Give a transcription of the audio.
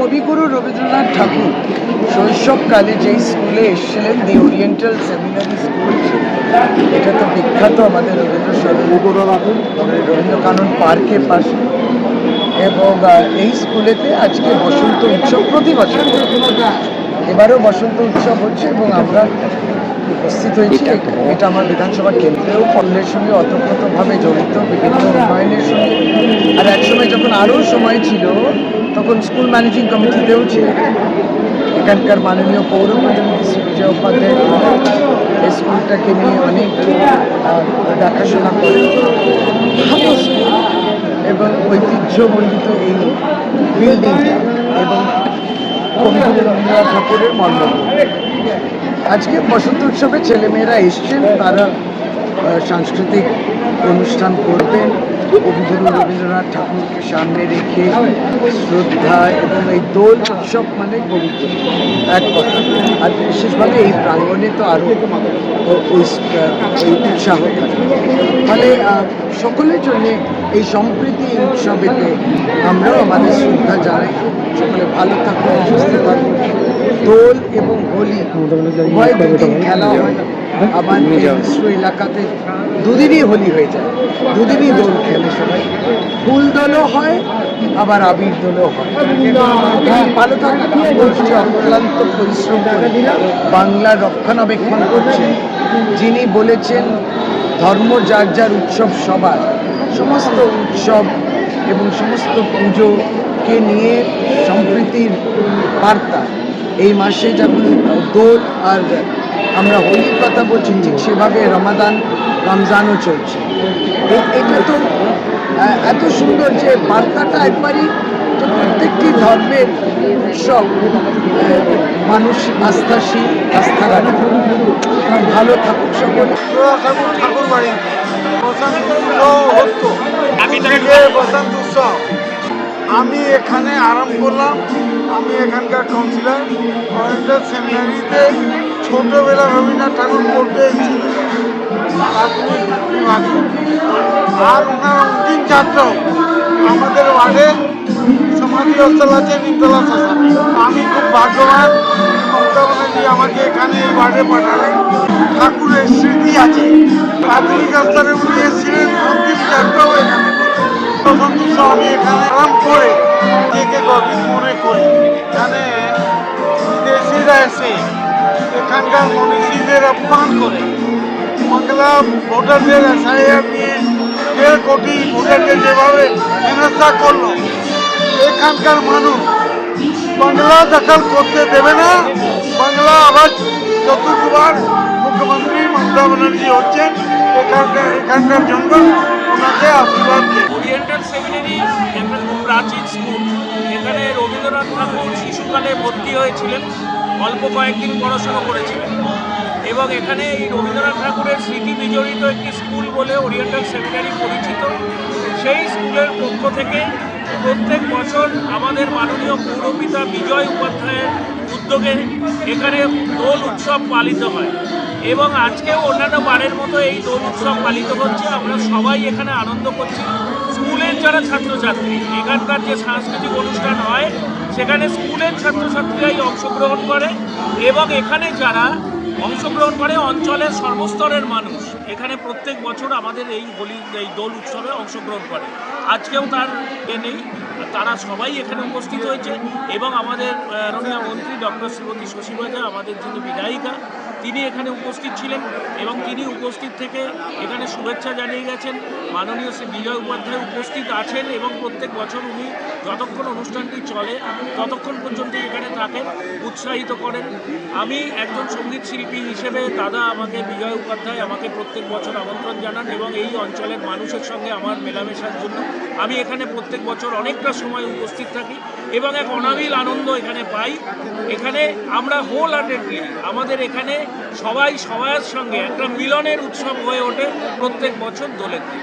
কবিগুরু রবীন্দ্রনাথ ঠাকুর শৈশবকালে যেই স্কুলে এসেছিলেন, দি ওরিয়েন্টাল সেমিনারি স্কুল, এটা তো বিখ্যাত আমাদের রবীন্দ্র রবীন্দ্রকানন পার্কের পাশে। এবং এই স্কুলেতে আজকে বসন্ত উৎসব প্রতি বছর, এবারও বসন্ত উৎসব হচ্ছে এবং আমরা উপস্থিত হয়েছি। এটা আমার বিধানসভা কেন্দ্রেও পল্লের সঙ্গে অতপ্রতভাবে জড়িত, বিভিন্ন উন্নয়নের সঙ্গে। আর একসময় যখন আরও সময় ছিল তখন স্কুল ম্যানেজিং কমিটিতেও ছিল। এখানকার মাননীয় পৌর প্রতিনিধি শ্রী বিজয় উপাধ্যায় এই স্কুলটাকে নিয়ে অনেক দেখাশোনা করে। ভালো স্কুল এবং ঐতিহ্যমণ্ডিত এই বিল্ডিংটা এবং কবিগুরু রবীন্দ্রনাথ ঠাকুরের মণ্ডপ। আজকে বসন্ত উৎসবে ছেলেমেয়েরা এসছেন, তারা সাংস্কৃতিক অনুষ্ঠান করবেন। কবিগুরু রবীন্দ্রনাথ ঠাকুরকে সামনে রেখে শ্রদ্ধা এবং এই দোল উৎসব মানে কবিগুরু এক কথা। আর বিশেষভাবে এই প্রাঙ্গণে তো আরও উৎসাহ থাকে। ফলে সকলের জন্যে এই সম্প্রীতি এই উৎসবেতে আমরাও আমাদের শ্রদ্ধা জানাই। সকলে ভালো থাকুন, সুস্থ থাকুন। দোল এবং হোলি উভয় দুদিন খেলা হয়। আমার মিশ্র এলাকাতে দুদিনই হোলি হয়ে যায়, দুদিনই দোল খেলে সবাই। ফুল দোলও হয়, আবার আবির দোলও হয়। ভালো থাকুন। অক্লান্ত পরিশ্রম করে বাংলা রক্ষণাবেক্ষণ করছেন, যিনি বলেছেন ধর্ম যার উৎসব সবার, সমস্ত উৎসব এবং সমস্ত পুজোকে নিয়ে সম্প্রীতির বার্তা। এই মাসে যেমন দোল আর আমরা হোলির কথা বলছি, ঠিক সেভাবে রমজানও চলছে। এটা তো এত সুন্দর যে বার্তাটা একবারই তো প্রত্যেকটি ধর্মের উৎসব মানুষ আস্থাশীল, আস্থা রাখে। ভালো থাকুক সকলে। ঠাকুর বাড়ি বসন্ত উৎসব আমি এখানে আরাম করলাম। আমি এখানকার কাউন্সিলর, ওরিয়েন্টাল সেমিনারিতে ছোটবেলা রবীন্দ্রনাথ ঠাকুর পড়তে এসেছিল আর ওনার অন্তিম যাত্রা আমাদের ওয়ার্ডে সমাধিস্থল আছে নিমতলা শ্মশানে। আমি খুব ভাগ্যবান, মমতা ব্যানার্জি আমাকে এখানে এই ওয়ার্ডে পাঠালেন। ঠাকুরের স্মৃতি আছে, প্রাথমিক স্তরে উনি এসেছিলেন, অন্তিম যাত্রাও এখানে। বসন্ত উৎসব আমি এখানে আরাম করে নিজেকে গর্বিত মনে করি। এখানে বিদেশিরা এসে এখানকার মনীষীদের অপমান করে বাংলা ভোটারদের এসআইআর নিয়ে 1.5 কোটি ভোটারকে যেভাবে হেনস্থা করলো, এখানকার মানুষ বাংলা দখল করতে দেবে না। বাংলা আবার চতুর্থবার মুখ্যমন্ত্রী মমতা ব্যানার্জি হচ্ছেন। এখানকার জন্য ওনাকে আশীর্বাদ দেয়। ওরিয়েন্টাল সেমিনারি একটা খুব প্রাচীন স্কুল। এখানে রবীন্দ্রনাথ ঠাকুর শিশুকালে ভর্তি হয়েছিলেন, অল্প কয়েকদিন পড়াশোনা করেছিলেন এবং এখানে এই রবীন্দ্রনাথ ঠাকুরের স্মৃতি বিজড়িত একটি স্কুল বলে ওরিয়েন্টাল সেমিনারি পরিচিত। সেই স্কুলের পক্ষ থেকে প্রত্যেক বছর আমাদের মাননীয় পৌরপিতা বিজয় উপাধ্যায়ের উদ্যোগে এখানে দোল উৎসব পালিত হয় এবং আজকেও অন্যান্য বারের মতো এই দোল উৎসব পালিত হচ্ছে। আমরা সবাই এখানে আনন্দ করছি। স্কুলের যারা ছাত্রছাত্রী, এখানকার যে সাংস্কৃতিক অনুষ্ঠান হয় সেখানে স্কুলের ছাত্রছাত্রীরাই অংশগ্রহণ করে এবং এখানে যারা অংশগ্রহণ করে অঞ্চলের সর্বস্তরের মানুষ এখানে প্রত্যেক বছর আমাদের এই দোল উৎসবে অংশগ্রহণ করে। আজকেও তার নেই, তারা সবাই এখানে উপস্থিত হয়েছে এবং আমাদের মাননীয় মন্ত্রী ডক্টর শ্রীমতী শশী বাজা, আমাদের যিনি বিধায়িকা, তিনি এখানে উপস্থিত ছিলেন এবং তিনি উপস্থিত থেকে এখানে শুভেচ্ছা জানিয়ে গেছেন। মাননীয় শ্রী বিজয় উপাধ্যায় উপস্থিত আছেন এবং প্রত্যেক বছর উনি যতক্ষণ অনুষ্ঠানটি চলে ততক্ষণ পর্যন্ত এখানে থাকেন, উৎসাহিত করেন। আমি একজন সঙ্গীত শিল্পী হিসেবে দাদা আমাকে বিজয় উপাধ্যায় আমাকে প্রত্যেক বছর আমন্ত্রণ জানান এবং এই অঞ্চলের মানুষের সঙ্গে আমার মেলামেশার জন্য আমি এখানে প্রত্যেক বছর অনেকটা সময় উপস্থিত থাকি এবং এক অনাবিল আনন্দ এখানে পাই। এখানে আমরা হোল হার্টেডলি আমাদের এখানে সবাই সবার সঙ্গে একটা মিলনের উৎসব হয়ে ওঠে প্রত্যেক বছর দোলের দিন।